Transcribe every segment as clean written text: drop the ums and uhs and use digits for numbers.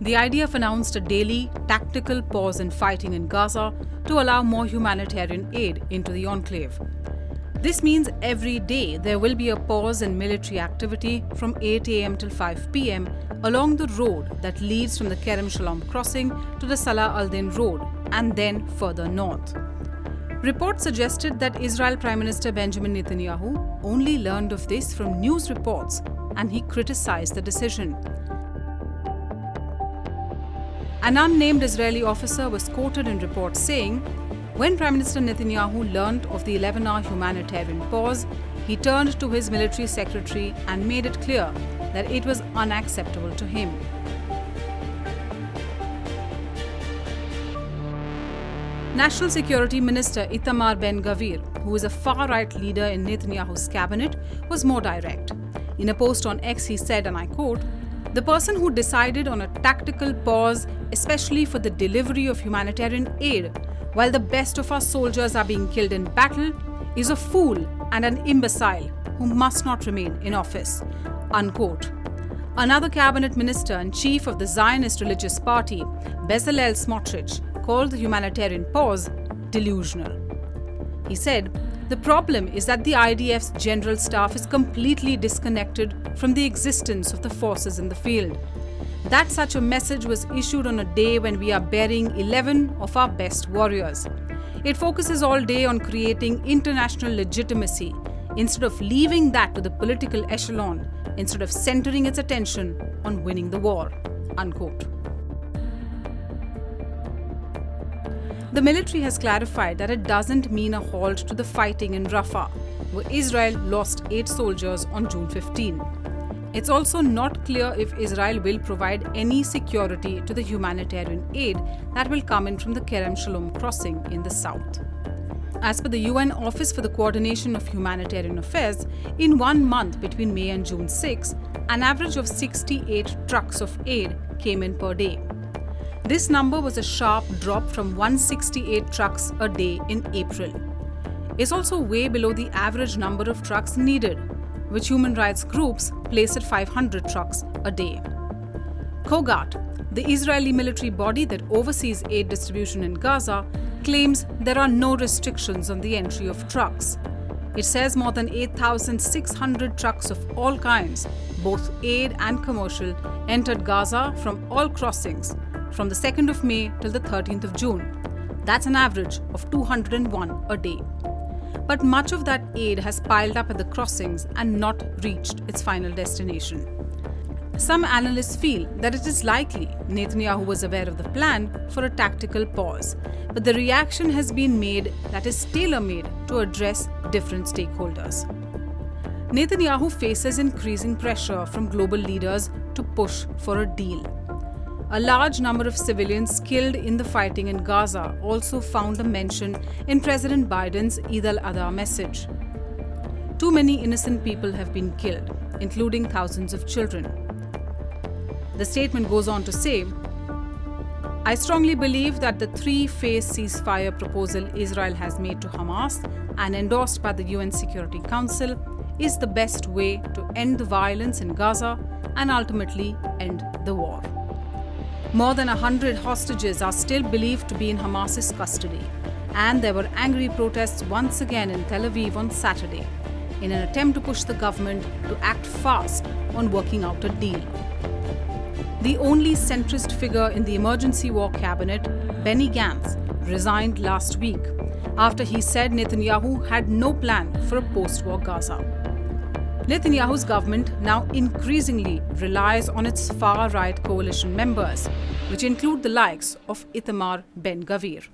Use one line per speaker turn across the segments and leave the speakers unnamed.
the IDF announced a daily tactical pause in fighting in Gaza to allow more humanitarian aid into the enclave. This means every day there will be a pause in military activity from 8 a.m. till 5 p.m. along the road that leads from the Kerem Shalom Crossing to the Salah al-Din road and then further north. Reports suggested that Israel Prime Minister Benjamin Netanyahu only learned of this from news reports, and he criticized the decision. An unnamed Israeli officer was quoted in reports saying, when Prime Minister Netanyahu learned of the 11-hour humanitarian pause, he turned to his military secretary and made it clear that it was unacceptable to him. National Security Minister Itamar Ben-Gvir, who is a far-right leader in Netanyahu's cabinet, was more direct. In a post on X, he said, and I quote, "The person who decided on a tactical pause, especially for the delivery of humanitarian aid, while the best of our soldiers are being killed in battle, is a fool and an imbecile who must not remain in office." Unquote. Another cabinet minister and chief of the Zionist religious party, Bezalel Smotrich, called the humanitarian pause delusional. He said, "The problem is that the IDF's general staff is completely disconnected from the existence of the forces in the field. That such a message was issued on a day when we are burying 11 of our best warriors. It focuses all day on creating international legitimacy instead of leaving that to the political echelon, instead of centering its attention on winning the war." Unquote. The military has clarified that it doesn't mean a halt to the fighting in Rafah, where Israel lost 8 soldiers on June 15. It's also not clear if Israel will provide any security to the humanitarian aid that will come in from the Kerem Shalom Crossing in the south. As per the UN Office for the Coordination of Humanitarian Affairs, in 1 month between May and June 6, an average of 68 trucks of aid came in per day. This number was a sharp drop from 168 trucks a day in April. It's also way below the average number of trucks needed, which human rights groups place at 500 trucks a day. Kogat, the Israeli military body that oversees aid distribution in Gaza, claims there are no restrictions on the entry of trucks. It says more than 8,600 trucks of all kinds, both aid and commercial, entered Gaza from all crossings from the 2nd of May till the 13th of June. That's an average of 201 a day. But much of that aid has piled up at the crossings and not reached its final destination. Some analysts feel that it is likely Netanyahu was aware of the plan for a tactical pause, but the reaction has been made that is tailor-made to address different stakeholders. Netanyahu faces increasing pressure from global leaders to push for a deal. A large number of civilians killed in the fighting in Gaza also found a mention in President Biden's Eid al-Adha message. Too many innocent people have been killed, including thousands of children. The statement goes on to say, "I strongly believe that the 3-phase ceasefire proposal Israel has made to Hamas and endorsed by the UN Security Council is the best way to end the violence in Gaza and ultimately end the war." More than 100 hostages are still believed to be in Hamas's custody, and there were angry protests once again in Tel Aviv on Saturday in an attempt to push the government to act fast on working out a deal. The only centrist figure in the emergency war cabinet, Benny Gantz, resigned last week after he said Netanyahu had no plan for a post-war Gaza. Netanyahu's government now increasingly relies on its far-right coalition members, which include the likes of Itamar Ben-Gvir.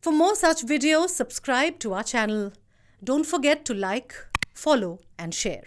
For more such videos, subscribe to our channel. Don't forget to like, follow and share.